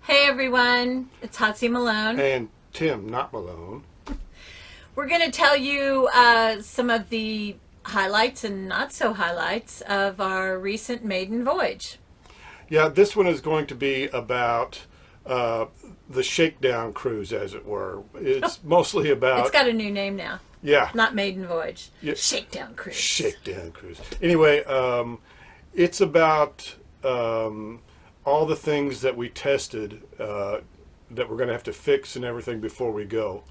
Hey everyone, it's Hotsy Malone. And Tim, not Malone. We're going to tell you some of the highlights and not so highlights of our recent maiden voyage. Yeah, this one is going to be about the shakedown cruise, as it were. It's mostly about... It's got a new name now. Yeah. Not maiden voyage. Yeah. Shakedown cruise. Shakedown cruise. Anyway, it's about all the things that we tested that we're going to have to fix and everything before we go.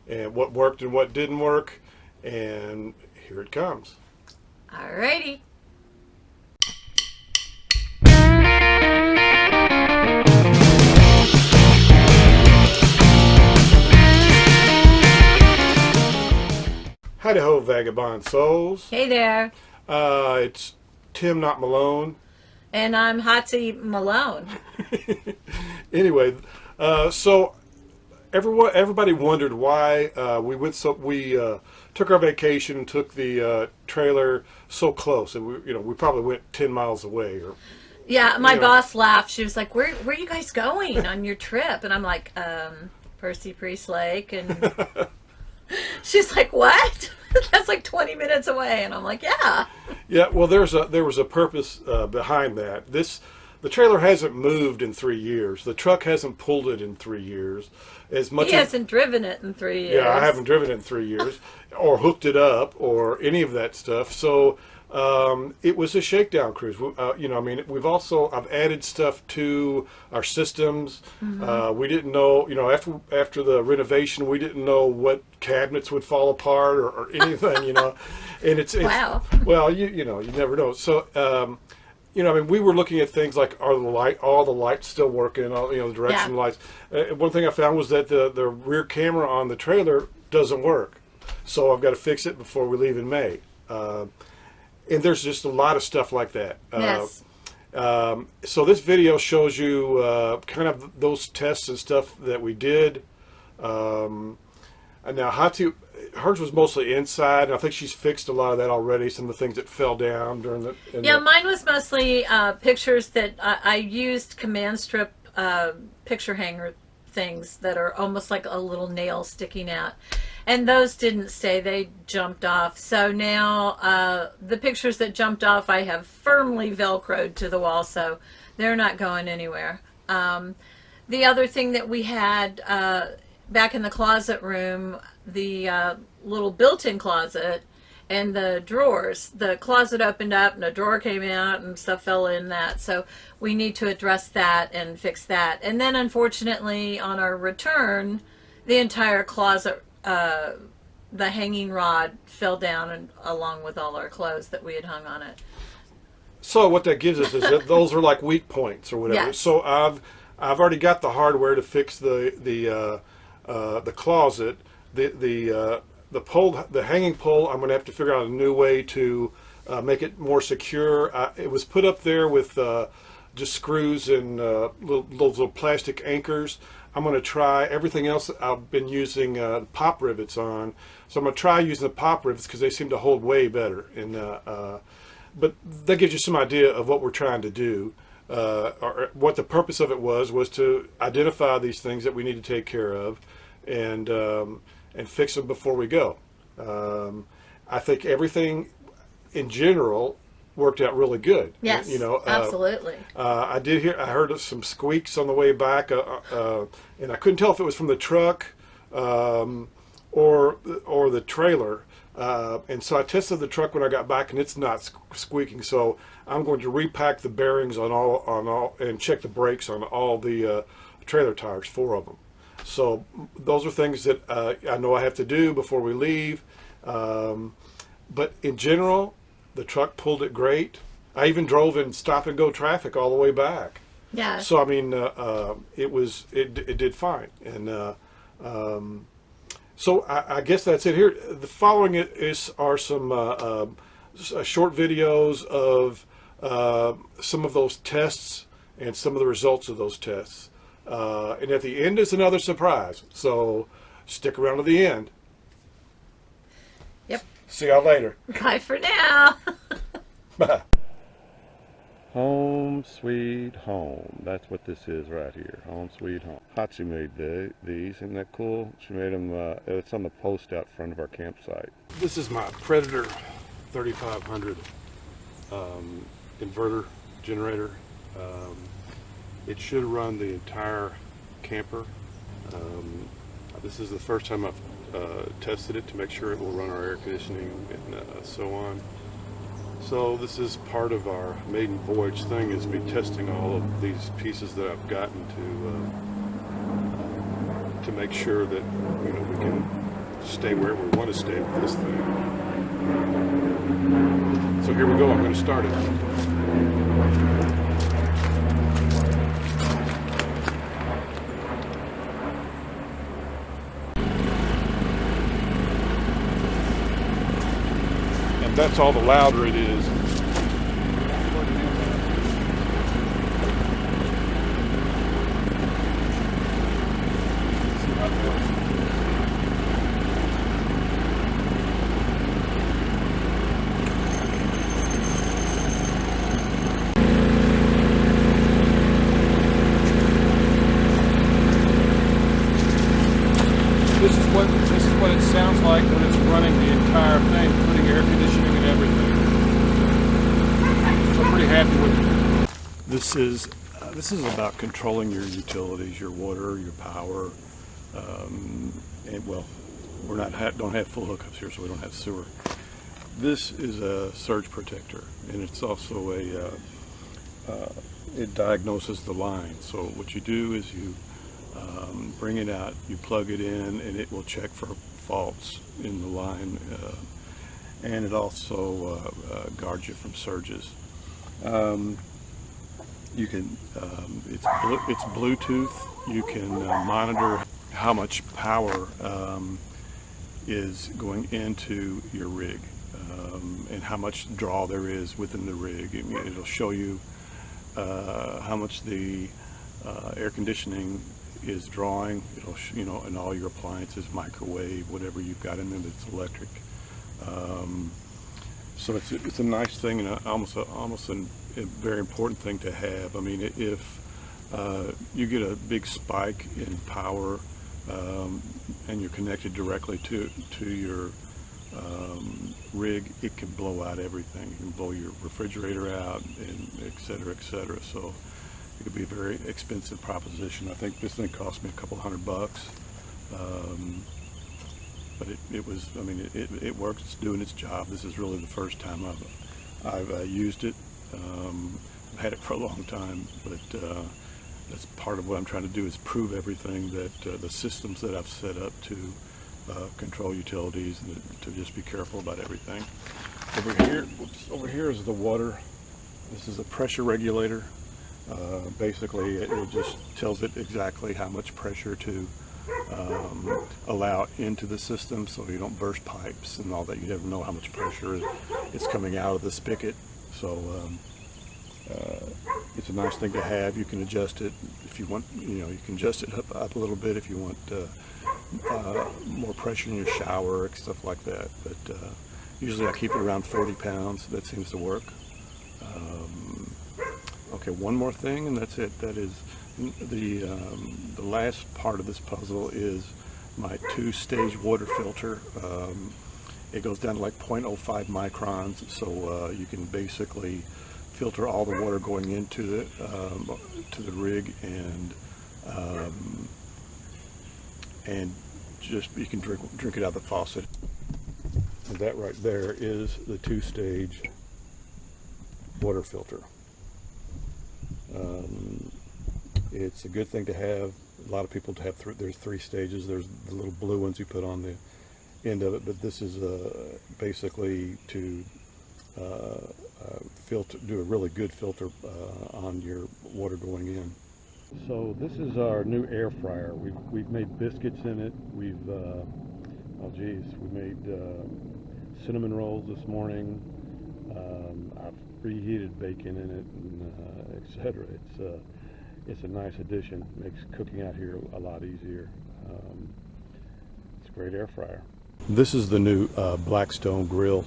And what worked and what didn't work. And here it comes. Alrighty. Hi-ho, vagabond souls. Hey there. It's Tim, not Malone. And I'm Hotsy Malone. Anyway, so everybody wondered why we took our vacation and took the trailer so close, and we probably went 10 miles away. Or Yeah, my boss laughed. She was like, where are you guys going on your trip? And I'm like, Percy Priest Lake. And she's like, what? That's like 20 minutes away. And I'm like, yeah. Yeah, well, there was a purpose behind that. The trailer hasn't moved in 3 years. The truck hasn't pulled it in 3 years. He hasn't driven it in 3 years. Yeah, I haven't driven it in 3 years, or hooked it up, or any of that stuff. So it was a shakedown cruise. I've added stuff to our systems. Mm-hmm. We didn't know, after the renovation, we didn't know what cabinets would fall apart or anything, And it's wow. Well, you never know. So. We were looking at things like all the lights still working, the direction lights. One thing I found was that the rear camera on the trailer doesn't work, so I've got to fix it before we leave in May. And there's just a lot of stuff like that. Yes. So this video shows you kind of those tests and stuff that we did. And now hers was mostly inside, and I think she's fixed a lot of that already. Some of the things that fell down during the... Mine was mostly pictures that I used command strip picture hanger things that are almost like a little nail sticking out. And those didn't stay. They jumped off. So now the pictures that jumped off I have firmly Velcroed to the wall, so they're not going anywhere. The other thing that we had back in the closet room, the little built-in closet and the drawers. The closet opened up and a drawer came out and stuff fell in that. So we need to address that and fix that. And then unfortunately on our return, the entire closet, the hanging rod fell down and along with all our clothes that we had hung on it. So what that gives us is that those are like weak points or whatever. Yes. So I've already got the hardware to fix the closet. The pole, the hanging pole, I'm going to have to figure out a new way to make it more secure. It was put up there with just screws and little plastic anchors. I'm going to try everything else I've been using pop rivets on. So I'm going to try using the pop rivets because they seem to hold way better. And but that gives you some idea of what we're trying to do. Or what the purpose of it was to identify these things that we need to take care of and fix them before we go. I think everything in general worked out really good. Yes, absolutely. I heard some squeaks on the way back, and I couldn't tell if it was from the truck or the trailer. And so I tested the truck when I got back, and it's not squeaking. So I'm going to repack the bearings on all and check the brakes on all the trailer tires, 4 of them. So those are things that I know I have to do before we leave. But in general, the truck pulled it great. I even drove in stop and go traffic all the way back. Yeah. So I mean, it did fine. And so I guess that's it here. The following are some short videos of some of those tests and some of the results of those tests. And at the end is another surprise. So stick around to the end. Yep. See y'all later. Bye for now. Bye. Home Sweet Home. That's what this is right here. Home Sweet Home. Hatsu made these. Isn't that cool? She made them. It's on the post out front of our campsite. This is my Predator 3500 inverter generator. It should run the entire camper. This is the first time I've tested it to make sure it will run our air conditioning and so on. So this is part of our Maiden Voyage thing, is me testing all of these pieces that I've gotten to make sure that, you know, we can stay where we want to stay with this thing. So here we go. I'm going to start it. And that's all the louder it is. This is what it sounds like when it's running the entire thing, including air conditioning and everything. So I'm pretty happy with it. This is about controlling your utilities, your water, your power, and well, don't have full hookups here, so we don't have sewer. This is a surge protector, and it's also it diagnoses the line. So what you do is you bring it out, you plug it in, and it will check for faults in the line, and it also guards you from surges. You can, it's Bluetooth. You can monitor how much power is going into your rig, and how much draw there is within the rig. It'll show you how much the air conditioning is drawing. It'll, you know, and all your appliances, microwave, whatever you've got in there that's electric. So it's a nice thing, and almost a very important thing to have. I mean, if you get a big spike in power and you're connected directly to your rig, it can blow out everything. You can blow your refrigerator out, and et cetera, et cetera. So it could be a very expensive proposition. I think this thing cost me a couple $100. But it was, I mean, it works. It's doing its job. This is really the first time I've used it. I've had it for a long time, but that's part of what I'm trying to do, is prove everything that the systems that I've set up to control utilities, and to just be careful about everything. Over here is the water. This is a pressure regulator. Basically, it just tells it exactly how much pressure to allow into the system, so you don't burst pipes and all that. You never know how much pressure is coming out of the spigot. So it's a nice thing to have. You can adjust it if you want. You know, you can adjust it up a little bit if you want more pressure in your shower and stuff like that. But usually I keep it around 40 pounds. That seems to work. Okay, one more thing, and that's it. That is the last part of this puzzle is my 2-stage water filter. It goes down to like 0.05 microns, so you can basically filter all the water going into the rig, and just you can drink it out of the faucet. And that right there is the 2-stage water filter. It's a good thing to have. A lot of people have there's 3 stages. There's the little blue ones you put on the end of it, but this is basically to do a really good filter on your water going in. So this is our new air fryer. We've made biscuits in it. We made cinnamon rolls this morning. I've reheated bacon in it, and etc. It's a nice addition. Makes cooking out here a lot easier. It's a great air fryer. This is the new Blackstone grill.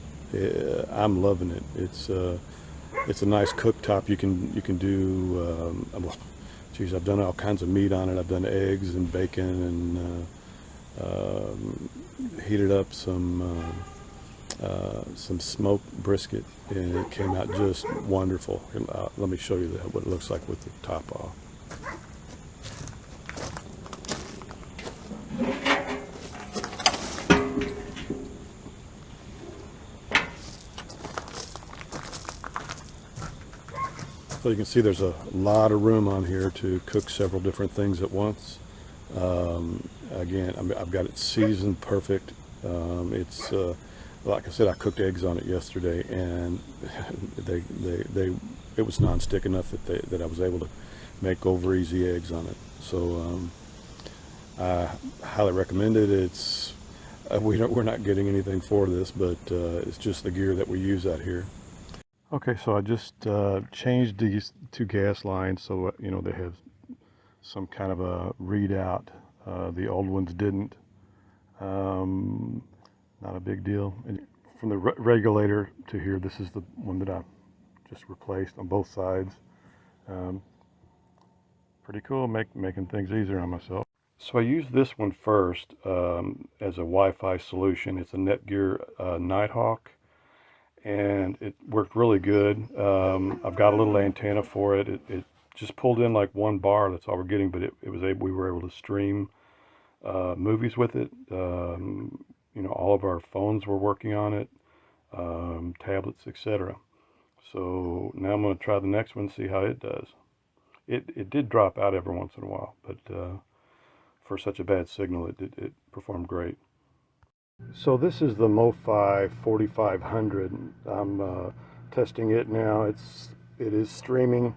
I'm loving it. It's It's a nice cooktop. You can do, well, geez, I've done all kinds of meat on it. I've done eggs and bacon and heated up some smoked brisket, and it came out just wonderful. Let me show you what it looks like with the top off. So you can see there's a lot of room on here to cook several different things at once. Again, I've got it seasoned perfect. It's like I said, I cooked eggs on it yesterday, and it was nonstick enough that I was able to make over easy eggs on it. So I highly recommend it. It's we're not getting anything for this, but it's just the gear that we use out here. Okay, so I just changed these two gas lines so you know they have some kind of a readout. The old ones didn't. Not a big deal. And from the regulator to here, this is the one that I just replaced on both sides. Pretty cool, making things easier on myself. So I used this one first as a Wi-Fi solution. It's a Netgear Nighthawk, and it worked really good. I've got a little antenna for it. It just pulled in like 1 bar. That's all we're getting, but we were able to stream movies with it. You know, all of our phones were working on it, tablets, etc. So now I'm going to try the next one, see how it does. It did drop out every once in a while, but for such a bad signal, it performed great. So this is the MoFi 4500. I'm testing it now. It is streaming.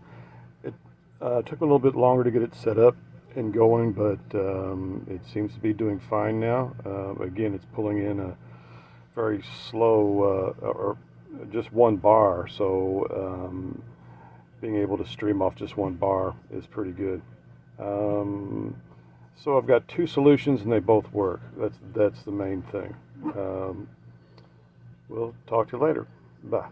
It took a little bit longer to get it set up and going, but it seems to be doing fine now. Again, it's pulling in a very slow or just 1 bar, so being able to stream off just 1 bar is pretty good. So I've got 2 solutions and they both work. That's the main thing. We'll talk to you later. Bye.